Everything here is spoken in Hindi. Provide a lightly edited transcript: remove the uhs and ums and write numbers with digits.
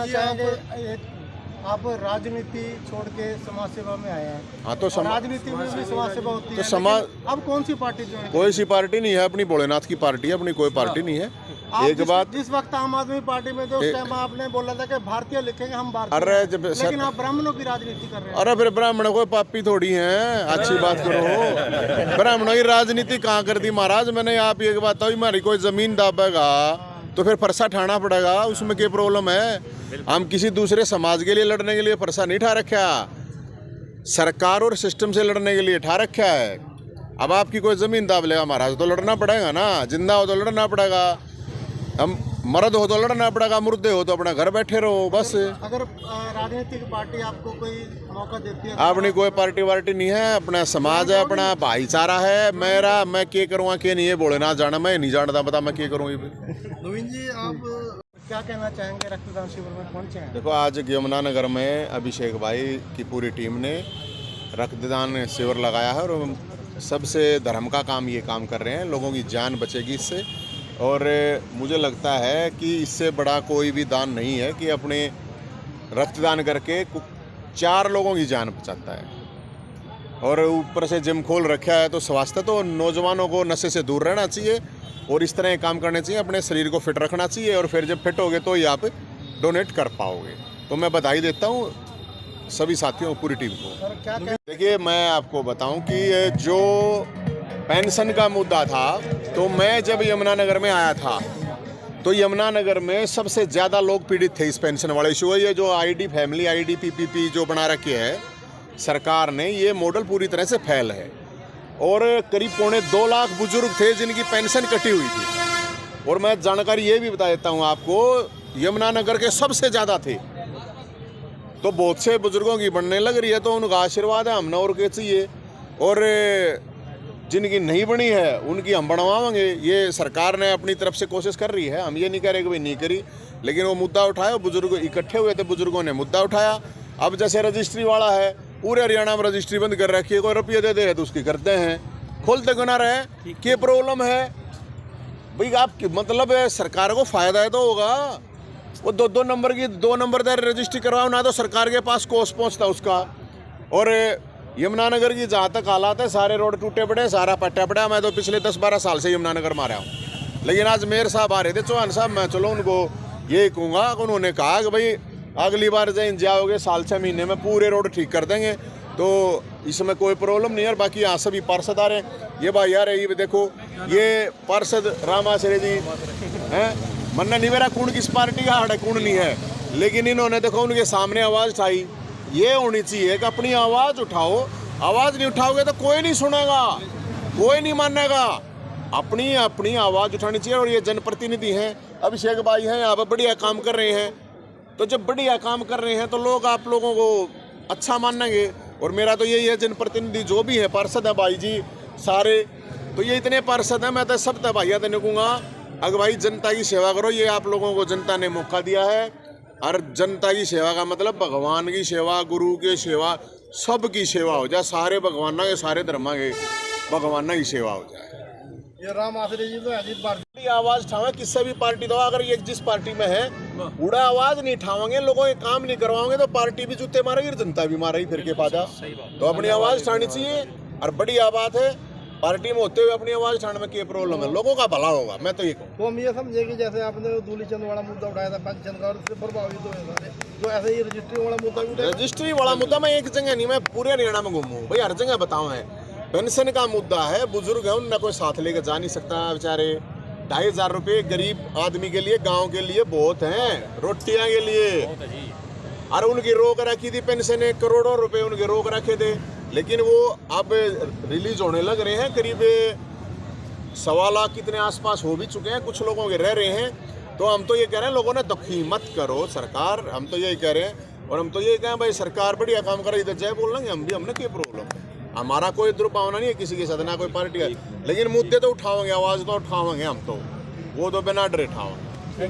कहना चाहेंगे, आप राजनीति छोड़ के समाज सेवा में आए हैं। हाँ, तो राजनीति में भी समाज सेवा होती है, समाज अब कौन सी पार्टी जो है? कोई सी पार्टी नहीं है, अपनी भोलेनाथ की पार्टी है, अपनी कोई पार्टी नहीं है। एक बात, जिस वक्त आम आदमी पार्टी में थे उस टाइम आपने बोला था कि भारतीय लिखेंगे, हम भारतीय। अरे लेकिन आप ब्राह्मणों की राजनीति कर रहे हैं। अरे फिर ब्राह्मणों को पापी थोड़ी हैं, अच्छी बात करो। ब्राह्मणों की राजनीति कहाँ कर दी महाराज मैंने? आप एक बात बताओ, हमारी कोई जमीन दाबेगा तो फिर फरसा ठाना पड़ेगा, उसमें क्या प्रॉब्लम है? हम किसी दूसरे समाज के लिए लड़ने के लिए फरसा नहीं ठा रखा, सरकार और सिस्टम से लड़ने के लिए ठा रखा है। अब आपकी कोई जमीन दाब लेगा महाराज तो लड़ना पड़ेगा ना, जिंदा हो तो लड़ना पड़ेगा, हम मर्द हो तो लड़ना पड़ेगा, मुर्दे हो तो अपना घर बैठे रहो बस। अगर राजनीतिक पार्टी आपको कोई मौका देती है? अपनी कोई पार्टी वार्टी नहीं है, अपना समाज है, अपना भाईचारा है मेरा। मैं क्या करूँगा क्या नहीं है बोले ना जाना, मैं नहीं जानता, बता मैं क्या करूँ। नवीन जी, आप क्या कहना चाहेंगे? रक्तदान शिविर में पहुंचे हैं। देखो, आज यमुनानगर में अभिषेक भाई की पूरी टीम ने रक्तदान शिविर लगाया है और सबसे धर्म का काम ये काम कर रहे हैं, लोगों की जान बचेगी इससे। और मुझे लगता है कि इससे बड़ा कोई भी दान नहीं है कि अपने रक्तदान करके 4 लोगों की जान बचाता है। और ऊपर से जिम खोल रखा है तो स्वास्थ्य, तो नौजवानों को नशे से दूर रहना चाहिए और इस तरह काम करने चाहिए, अपने शरीर को फिट रखना चाहिए और फिर जब फिट होगे तो ही आप डोनेट कर पाओगे। तो मैं बधाई देता हूँ सभी साथियों, पूरी टीम को। देखिए, मैं आपको बताऊं कि जो पेंशन का मुद्दा था, तो मैं जब यमुनानगर में आया था तो यमुनानगर में सबसे ज़्यादा लोग पीड़ित थे इस पेंशन वाले इशू। ये जो आईडी फैमिली आईडी पीपीपी जो बना रखे है सरकार ने, ये मॉडल पूरी तरह से फेल है और करीब 2.25 लाख बुजुर्ग थे जिनकी पेंशन कटी हुई थी। और मैं जानकारी ये भी बता देता हूँ आपको, यमुनानगर के सबसे ज़्यादा थे। तो बहुत से बुजुर्गों की बनने लग रही है तो उनका आशीर्वाद है, हमने और क्या चाहिए। और जिनकी नहीं बनी है उनकी हम बनवाएंगे। ये सरकार ने अपनी तरफ से कोशिश कर रही है, हम ये नहीं कह रहे कि भाई नहीं करी, लेकिन वो मुद्दा उठाया, बुजुर्ग इकट्ठे हुए थे, बुजुर्गों ने मुद्दा उठाया। अब जैसे रजिस्ट्री वाला है, पूरे हरियाणा में रजिस्ट्री बंद कर रखी है, कोई रुपये दे दे तो उसकी करते हैं, खोलते क्यों ना रहे? क्या प्रॉब्लम है भाई? आपकी मतलब है सरकार को फायदा है तो होगा। वो 2 नंबर की 2 नंबरदार रजिस्ट्री करवाओ ना, तो सरकार के पास कोस पहुंचता उसका। और यमुनानगर की जहाँ तक हालात है, सारे रोड टूटे पड़े, सारा पट्टा पड़ा। मैं तो पिछले 10-12 साल से यमुनानगर में आ रहा हूँ, लेकिन आज मेयर साहब आ रहे थे, चौहान साहब, मैं चलो उनको ये कहूँगा, उन्होंने कहा कि भाई अगली बार जब जाओगे 6 महीने में पूरे रोड ठीक कर देंगे, तो इसमें कोई प्रॉब्लम नहीं है। और बाकी यहाँ सभी पार्षद आ रहे हैं, ये भाई यार ये देखो, ये पार्षद रामाश्रे जी हैं, मन्ना नहीं मेरा कौन किस पार्टी का हाड़ कौन नहीं है, लेकिन इन्होंने देखो उनके सामने आवाज़ उठाई। ये होनी चाहिए कि अपनी आवाज़ उठाओ, आवाज़ नहीं उठाओगे तो कोई नहीं सुनेगा, कोई नहीं मानेगा। अपनी अपनी आवाज़ उठानी चाहिए। और ये जनप्रतिनिधि हैं, अभिषेक भाई हैं, यहाँ पर बढ़िया काम कर रहे हैं, तो जब बढ़िया काम कर रहे हैं तो लोग आप लोगों को अच्छा मानेंगे। और मेरा तो यही है, जनप्रतिनिधि जो भी है, पार्षद है भाई जी सारे, तो ये इतने पार्षद हैं, मैं तो सब भाइया देने कहूँगा, अगर भाई जनता की सेवा करो। ये आप लोगों को जनता ने मौका दिया है, और जनता की सेवा का मतलब भगवान की सेवा, गुरु की सेवा, सबकी सेवा हो जाए, सारे भगवाना के, सारे धर्मा के भगवाना की सेवा हो जाए। ये राम आश्रय जी तो आवाज उठावे किससे भी पार्टी दो, अगर ये जिस पार्टी में है उड़ा आवाज नहीं उठावेंगे, लोगों के काम नहीं करवाओगे तो पार्टी भी जूते मारेगी और जनता भी मारेगी, फिर के फायदा। तो अपनी आवाज उठानी चाहिए। और बढ़िया बात है, पार्टी में होते हुए अपनी आवाज उठाने में क्या प्रॉब्लम है? लोगों का भला होगा, मैं तो ये कहूँ। तो हम ये समझे कि जैसे आपने दूलीचंद वाला मुद्दा उठाया था, पेंशन का, उससे प्रभावित हुए सारे, तो ऐसे ही रजिस्ट्री वाला मुद्दा उठाया। रजिस्ट्री वाला मुद्दा मैं एक जगह नहीं, मैं पूरे हरियाणा में घूमूँ भाई, हर जगह बताऊँ है। पेंशन का मुद्दा है, बुजुर्ग है, उनका कोई साथ लेकर जा नहीं सकता बेचारे। 2,500 रुपये गरीब आदमी के लिए, गांव के लिए बहुत हैं, रोटियां के लिए। और उनकी रोक रखी थी पेंशन, करोड़ों रुपए उनके रोक रखे थे, लेकिन वो अब रिलीज होने लग रहे हैं। करीब 1.25 लाख कितने आसपास हो भी चुके हैं, कुछ लोगों के रह रहे हैं। तो हम तो ये कह रहे हैं, लोगों ने दुखी मत करो सरकार, हम तो यही कह रहे हैं। और हम तो ये कहें भाई सरकार बढ़िया काम कर रही है, जय बोल लेंगे हम भी, हमने क्या प्रॉब्लम है? हमारा कोई दुर्भावना नहीं है किसी के साथ, ना कोई पार्टी है, लेकिन मुद्दे तो उठाओगे, आवाज़ तो उठाओगे हम, तो वो तो बिना डरे उठाओगे।